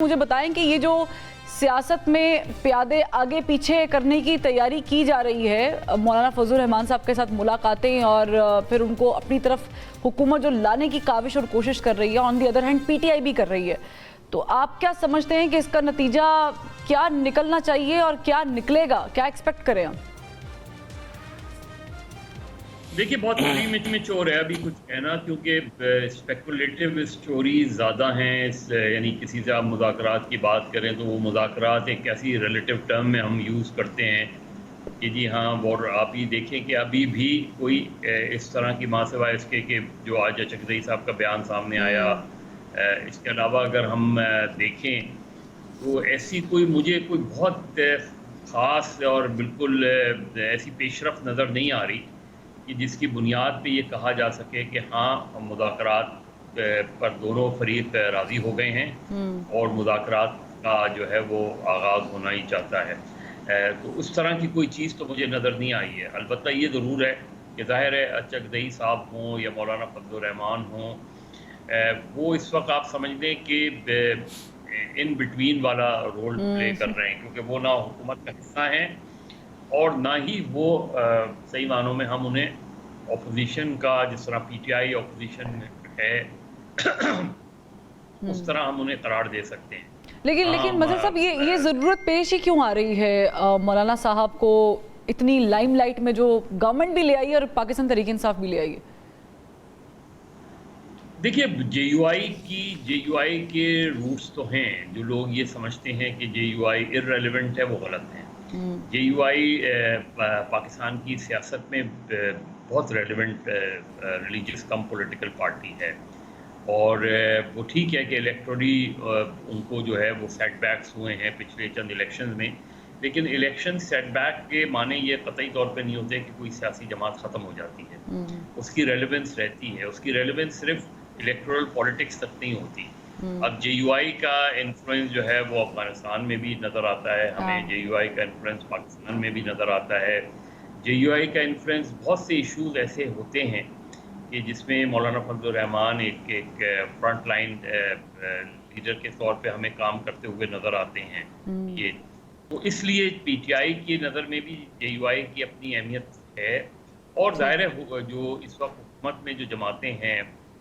मुझे बताएं कि ये जो सियासत में प्यादे आगे पीछे करने की तैयारी की जा रही है, मौलाना फजल रहमान साहब के साथ मुलाकातें और फिर उनको अपनी तरफ हुकूमत जो लाने की काविश और कोशिश कर रही है, on the other hand PTI भी कर रही है, तो आप क्या समझते हैं कि इसका नतीजा क्या निकलना चाहिए और क्या निकलेगा, क्या एक्सपेक्ट करें हम? देखिए, बहुत प्रीमेच्योर है अभी कुछ कहना, क्योंकि स्पेकुलेटिव स्टोरीज ज़्यादा हैं। यानी किसी से आप मुज़ाकरात की बात करें तो वो मुज़ाकरात एक ऐसी रिलेटिव टर्म में हम यूज़ करते हैं कि जी हाँ, और आप ही देखें कि अभी भी कोई इस तरह की माँ सिवाय इसके कि जो आज चकदई साहब का बयान सामने आया, इसके अलावा अगर हम देखें तो ऐसी मुझे कोई बहुत ख़ास और बिल्कुल ऐसी पेशरफ नज़र नहीं आ रही कि जिसकी बुनियाद पे ये कहा जा सके कि हाँ, मुज़ाकरात पर दोनों फरीक राज़ी हो गए हैं और मुज़ाकरात का जो है वो आगाज़ होना ही चाहता है। तो उस तरह की कोई चीज़ तो मुझे नज़र नहीं आई है। अलबत्ता ये ज़रूर है कि ज़ाहिर है चकदई साहब हों या मौलाना फजल रहमान हों, वो इस वक्त आप समझ लें कि इन बिटवीन वाला रोल प्ले कर रहे हैं, क्योंकि वो ना हुकूमत का हिस्सा हैं और ना ही वो सही मानों में हम उन्हें अपोजिशन का, जिस तरह पीटीआई अपोजिशन है उस तरह हम उन्हें करार दे सकते हैं। लेकिन मज़हर साहब, ये ज़रूरत पेश ही क्यों आ रही है मौलाना साहब को इतनी लाइमलाइट में, जो गवर्नमेंट भी ले आई है और पाकिस्तान तहरीक इंसाफ भी ले आई है? देखिए, जेयूआई के रूट्स तो हैं। जो लोग ये समझते हैं कि जेयूआई इररेलेवेंट है, वो गलत हैं। जेयूआई पाकिस्तान की सियासत में बहुत रेलेवेंट रिलीजियस कम पॉलिटिकल पार्टी है और वो ठीक है कि इलेक्टोरली उनको जो है वो सेटबैक्स हुए हैं पिछले चंद इलेक्शंस में, लेकिन इलेक्शन सेटबैक के माने ये कतई तौर पे नहीं होते कि कोई सियासी जमात ख़त्म हो जाती है। उसकी रेलेवेंस रहती है, उसकी रेलेवेंस सिर्फ इलेक्टोरल पॉलिटिक्स तक नहीं होती। अब जेयूआई का इन्फ्लुएंस जो है वो अफगानिस्तान में भी नज़र आता है हमें, जेयूआई का इन्फ्लुएंस पाकिस्तान में भी नज़र आता है। जेयूआई का इन्फ्लुएंस बहुत से इश्यूज ऐसे होते हैं कि जिसमें मौलाना फजल रहमान एक फ्रंट लाइन लीडर के तौर पे हमें काम करते हुए नज़र आते हैं। ये तो इसलिए पीटीआई की नज़र में भी जेयूआई की अपनी अहमियत है और ज़ाहिर है जो इस वक्त हुकूमत में जो जमातें हैं,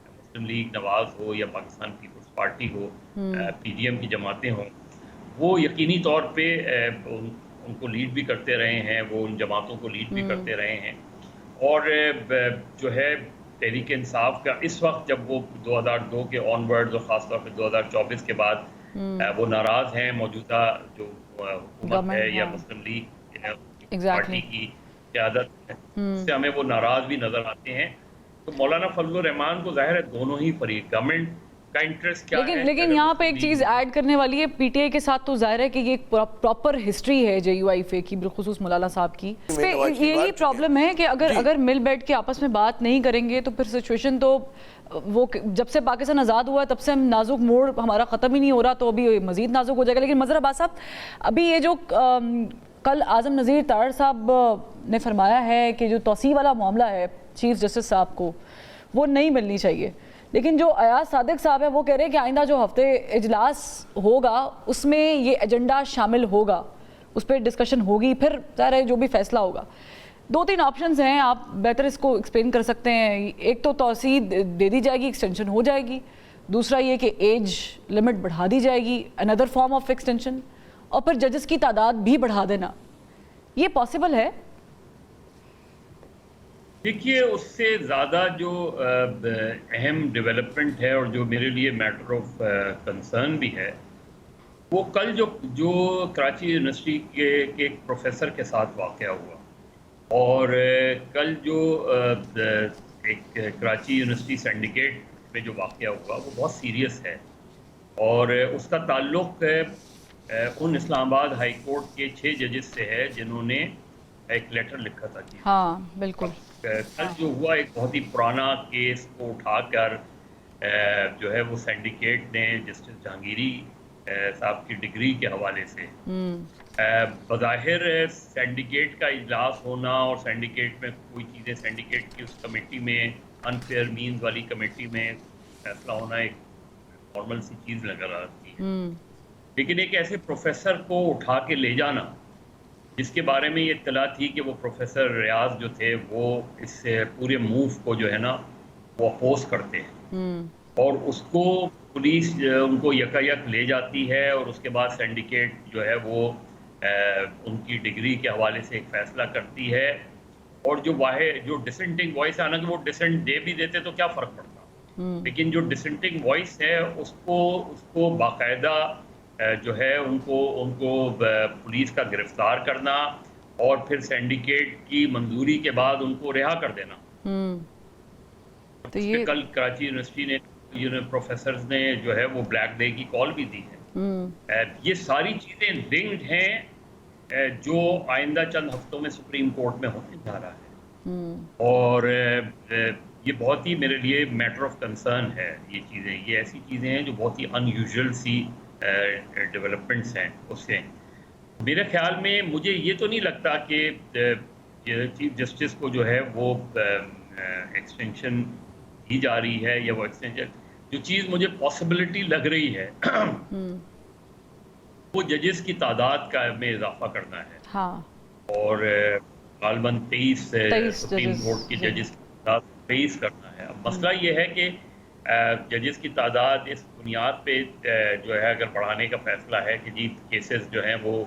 मुस्लिम लीग नवाज हो या पाकिस्तान पीपल्स पार्टी हो, पीडीएम की जमातें हों, वो यकीनी तौर पे उनको लीड भी करते रहे हैं, वो उन जमातों को लीड भी करते रहे हैं और जो है तहरीक इंसाफ का इस वक्त जब वो 2002 के ऑनवर्ड्स और ख़ासतौर पर 2024 के बाद वो नाराज़ हैं मौजूदा जो हुकूमत है या मुस्लिम लीग पार्टी की क़यादत है, उससे हमें वो नाराज़ भी नज़र आते हैं। तो मौलाना फजल रहमान को ज़ाहिर है दोनों ही फरीक, गवर्नमेंट का इंटरेस्ट क्या है, लेकिन यहाँ पे एक चीज़ ऐड करने वाली है, पीटीआई के साथ तो जाहिर है कि ये एक प्रॉपर हिस्ट्री है जेयूआई की, बिलखुसूस मौलाना साहब की। यही प्रॉब्लम है कि अगर मिल बैठ के आपस में बात नहीं करेंगे तो फिर सिचुएशन तो वो जब से पाकिस्तान आज़ाद हुआ है तब से हम नाजुक मोड़ हमारा ख़त्म ही नहीं हो रहा, तो अभी मज़ीद नाजुक हो जाएगा। लेकिन मज़हर अब्बास साहब, अभी ये जो कल आज़म नज़ीर तार साहब ने फरमाया है कि जो तौसीह वाला मामला है चीफ जस्टिस साहब को, वो नहीं मिलनी चाहिए, लेकिन जो अयाज सादिक साहब है वो कह रहे हैं कि आइंदा जो हफ्ते इजलास होगा उसमें ये एजेंडा शामिल होगा, उस पर डिस्कशन होगी, फिर ज़ाहिर जो भी फैसला होगा। 2-3 ऑप्शंस हैं, आप बेहतर इसको एक्सप्लेन कर सकते हैं। एक तो तौसीह दे दी जाएगी, एक्सटेंशन हो जाएगी, दूसरा ये कि एज लिमिट बढ़ा दी जाएगी, अनदर फॉर्म ऑफ एक्सटेंशन, और फिर जजेस की तादाद भी बढ़ा देना। ये पॉसिबल है? देखिए, उससे ज़्यादा जो अहम डेवलपमेंट है और जो मेरे लिए मैटर ऑफ कंसर्न भी है, वो कल जो कराची यूनिवर्सिटी के एक प्रोफेसर के साथ वाक़या हुआ और कल जो एक कराची यूनिवर्सिटी सिंडिकेट में जो वाक़या हुआ वो बहुत सीरियस है और उसका ताल्लुक़ उन इस्लामाबाद हाई कोर्ट के 6 जजेस से है जिन्होंने एक लेटर लिखा था। हाँ बिल्कुल। कल जो हुआ एक बहुत ही पुराना केस को उठाकर जो है वो सिंडिकेट ने जस्टिस जहांगीरी साहब की डिग्री के हवाले से बज़ाहिर सिंडिकेट का इजलास होना और सिंडिकेट में कोई चीज़ें सिंडिकेट की उस कमेटी में अनफेयर मीन्स वाली कमेटी में फैसला होना एक नॉर्मल सी चीज़ नज़र आती है। لیکن ایک ایسے پروفیسر کو اٹھا کے لے جانا جس کے بارے میں یہ اطلاع تھی کہ وہ پروفیسر ریاض جو تھے وہ اس پورے موو کو جو ہے نا وہ اپوز کرتے ہیں، اور اس کو پولیس ان کو یکا یک لے جاتی ہے، اور اس کے بعد سینڈیکیٹ جو ہے وہ ان کی ڈگری کے حوالے سے ایک فیصلہ کرتی ہے، اور جو واحد جو ڈسنٹنگ وائس ہے، حالانکہ وہ ڈسنٹ دے بھی دیتے تو کیا فرق پڑتا، لیکن جو ڈسنٹنگ وائس ہے اس کو باقاعدہ جو ہے ان کو پولیس کا گرفتار کرنا اور پھر سینڈیکیٹ کی منظوری کے بعد ان کو رہا کر دینا۔ تو یہ کل کراچی یونیورسٹی نے پروفیسرز نے جو ہے وہ بلیک ڈے کی کال بھی دی ہے۔ یہ ساری چیزیں لنکڈ ہیں جو آئندہ چند ہفتوں میں سپریم کورٹ میں ہونے جا رہا ہے، اور یہ بہت ہی میرے لیے میٹر آف کنسرن ہے۔ یہ چیزیں، یہ ایسی چیزیں ہیں جو بہت ہی ان یوزول سی ڈیولپمنٹس ہیں۔ اس سے میرے خیال میں مجھے یہ تو نہیں لگتا کہ چیف جسٹس کو جو ہے وہ ایکسٹینشن دی جا رہی ہے، یا وہ ایکسٹینشن، جو چیز مجھے پاسبلٹی لگ رہی ہے وہ ججز کی تعداد کا میں اضافہ کرنا ہے، اور غالباً 23 سپریم کورٹ کے ججز کی تعداد 23 کرنا ہے۔ اب مسئلہ یہ ہے کہ ججز کی تعداد اس بنیاد پہ جو ہے اگر بڑھانے کا فیصلہ ہے کہ جی کیسز جو ہیں وہ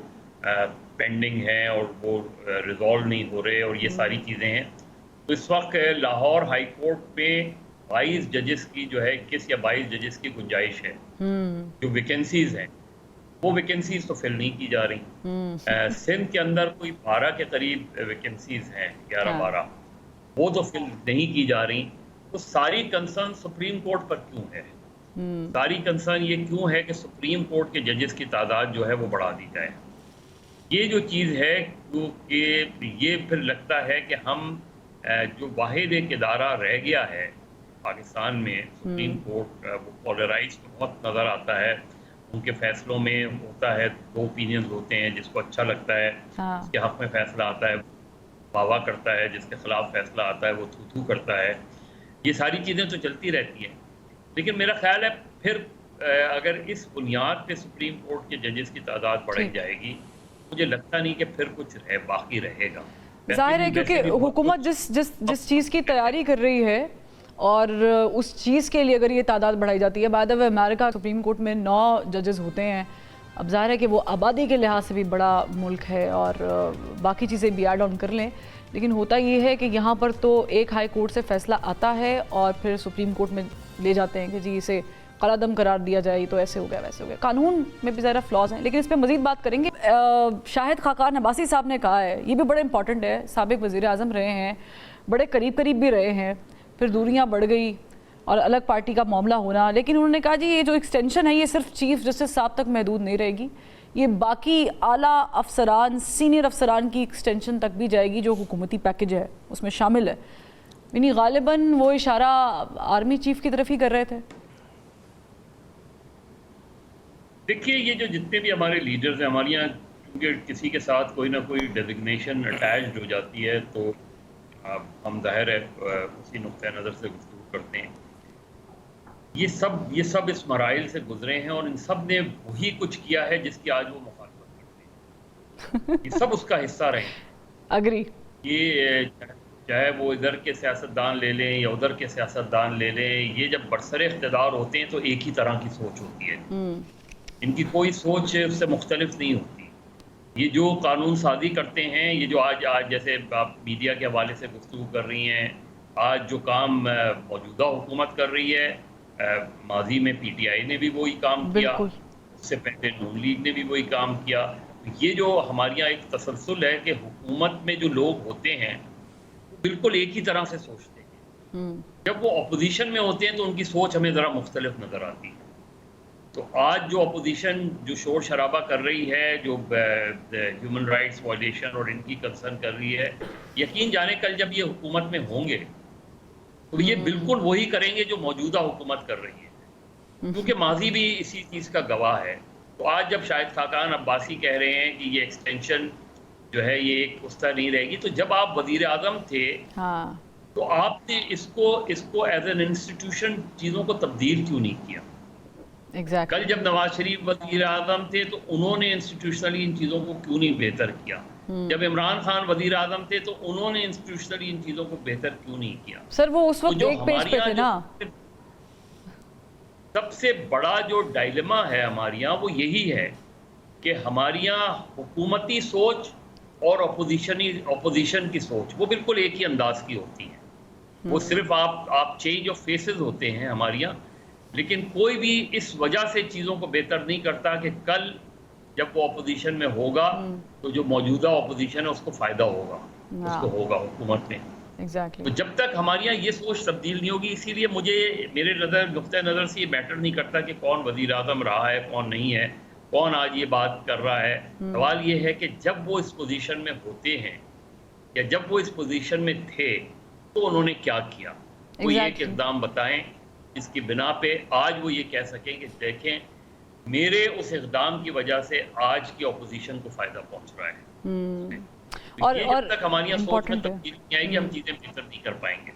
پینڈنگ ہیں اور وہ ریزالو نہیں ہو رہے اور یہ ساری چیزیں ہیں، تو اس وقت لاہور ہائی کورٹ میں 22 ججز کی جو ہے 21 یا 22 ججز کی گنجائش ہے۔ جو ویکنسیز ہیں وہ ویکنسیز تو فل نہیں کی جا رہی۔ سندھ کے اندر کوئی 12 کے قریب ویکنسیز ہیں، 11-12، وہ تو فل نہیں کی جا رہی۔ تو ساری کنسرن سپریم کورٹ پر کیوں ہے؟ ساری کنسرن یہ کیوں ہے کہ سپریم کورٹ کے ججز کی تعداد جو ہے وہ بڑھا دی جائے؟ یہ جو چیز ہے کہ یہ پھر لگتا ہے کہ ہم جو واحد ایک ادارہ رہ گیا ہے پاکستان میں، سپریم کورٹ، وہ پولرائز بہت نظر آتا ہے۔ ان کے فیصلوں میں ہوتا ہے، 2 اوپینینز ہوتے ہیں، جس کو اچھا لگتا ہے اس کے حق میں فیصلہ آتا ہے، واہ واہ کرتا ہے، جس کے خلاف فیصلہ آتا ہے وہ تھو تھو کرتا ہے۔ یہ ساری چیزیں تو چلتی رہتی ہیں، لیکن میرا خیال ہے پھر اگر اس بنیاد پہ سپریم کورٹ کے ججز کی تعداد بڑھائی جائے گی، مجھے لگتا نہیں کہ پھر کچھ باقی رہے گا۔ ظاہر ہے کیونکہ حکومت جس چیز کی تیاری کر رہی ہے اور اس چیز کے لیے اگر یہ تعداد بڑھائی جاتی ہے، بعد اب امریکہ سپریم کورٹ میں 9 ججز ہوتے ہیں، اب ظاہر ہے کہ وہ آبادی کے لحاظ سے بھی بڑا ملک ہے اور باقی چیزیں بھی ایڈ آن کر لیں، لیکن ہوتا یہ ہے کہ یہاں پر تو ایک ہائی کورٹ سے فیصلہ آتا ہے اور پھر سپریم کورٹ میں لے جاتے ہیں کہ جی اسے قلعدم قرار دیا جائے، تو ایسے ہو گیا ویسے ہو گیا۔ قانون میں بھی ذرا فلاز ہیں، لیکن اس پہ مزید بات کریں گے۔ شاہد خاقان عباسی صاحب نے کہا ہے، یہ بھی بڑا امپورٹنٹ ہے، سابق وزیر اعظم رہے ہیں، بڑے قریب بھی رہے ہیں، پھر دوریاں بڑھ گئی اور الگ پارٹی کا معاملہ ہونا، لیکن انہوں نے کہا جی یہ جو ایکسٹینشن ہے یہ صرف چیف جسٹس صاحب تک محدود نہیں رہے گی، یہ باقی اعلیٰ افسران، سینئر افسران کی ایکسٹینشن تک بھی جائے گی، جو حکومتی پیکج ہے اس میں شامل ہے۔ یعنی غالباً وہ اشارہ آرمی چیف کی طرف ہی کر رہے تھے۔ دیکھیے یہ جو جتنے بھی ہمارے لیڈرز ہیں، ہمارے یہاں کیونکہ کسی کے ساتھ کوئی نہ کوئی ڈیزگنیشن اٹیچڈ ہو جاتی ہے تو ہم ظاہر ہے اسی نقطۂ نظر سے گفتگو کرتے ہیں۔ یہ سب اس مراحل سے گزرے ہیں اور ان سب نے وہی کچھ کیا ہے جس کی آج وہ مخالفت کرتے ہیں، یہ سب اس کا حصہ رہے ہیں۔ اگری، یہ چاہے وہ ادھر کے سیاستدان لے لیں یا ادھر کے سیاستدان لے لیں، یہ جب برسر اقتدار ہوتے ہیں تو ایک ہی طرح کی سوچ ہوتی ہے، ان کی کوئی سوچ اس سے مختلف نہیں ہوتی۔ یہ جو قانون سازی کرتے ہیں، یہ جو آج جیسے آپ میڈیا کے حوالے سے گفتگو کر رہی ہیں، آج جو کام موجودہ حکومت کر رہی ہے، ماضی میں پی ٹی آئی نے بھی وہی کام کیا، اس سے پہلے نون لیگ نے بھی وہی کام کیا۔ یہ جو ہمارے یہاں ایک تسلسل ہے کہ حکومت میں جو لوگ ہوتے ہیں وہ بالکل ایک ہی طرح سے سوچتے ہیں، جب وہ اپوزیشن میں ہوتے ہیں تو ان کی سوچ ہمیں ذرا مختلف نظر آتی ہے۔ تو آج جو اپوزیشن جو شور شرابہ کر رہی ہے، جو ہیومن رائٹس وائلیشن اور ان کی کنسرن کر رہی ہے، یقین جانے کل جب یہ حکومت میں ہوں گے تو یہ بالکل وہی کریں گے جو موجودہ حکومت کر رہی ہے، کیونکہ ماضی بھی اسی چیز کا گواہ ہے۔ تو آج جب شاہد خاقان عباسی کہہ رہے ہیں کہ یہ ایکسٹینشن جو ہے یہ ایک اس طرح نہیں رہے گی، تو جب آپ وزیر اعظم تھے تو آپ نے اس کو ایز این انسٹیٹیوشن چیزوں کو تبدیل کیوں نہیں کیا؟ Exactly. कल जब नवाज शरीफ वजीर आजम थे तो उन्होंने इंस्टीट्यूशनली इन चीज़ों को क्यों नहीं बेहतर किया? जब इमरान खान वजीर आजम थे तो उन्होंने इंस्टीट्यूशनली इन चीज़ों को बेहतर क्यों नहीं किया? सर वो उस वक्त एक पेज पे थे ना। सबसे बड़ा जो डायलेमा है हमारे यहाँ वो यही है कि हमारे यहाँ हुकूमती सोच और अपोजिशन की सोच वो बिल्कुल एक ही अंदाज की होती है। वो सिर्फ आप चेंज ऑफ फेसेस होते हैं हमारे यहाँ, लेकिन कोई भी इस वजह से चीज़ों को बेहतर नहीं करता कि कल जब वो अपोजिशन में होगा तो जो मौजूदा अपोजिशन है उसको फ़ायदा होगा, उसको होगा हुकूमत में। Exactly. तो जब तक हमारे यहाँ ये सोच तब्दील नहीं होगी, इसीलिए मेरे नुक्ते नज़र से ये मैटर नहीं करता कि कौन वज़ीर आज़म रहा है कौन नहीं है, कौन आज ये बात कर रहा है। सवाल ये है कि जब वो इस पोजीशन में होते हैं या जब वो इस पोजीशन में थे तो उन्होंने क्या किया। वो ये एक इक़दाम बताएं जिसकी बिना पे आज वो ये कह सकें कि देखें मेरे उस इक़दाम की वजह से आज की अपोजिशन को फ़ायदा पहुँच रहा है। और जब तक हमारी सोच में तब्दीली नहीं आएगी हम चीज़ें बेहतर नहीं कर पाएंगे।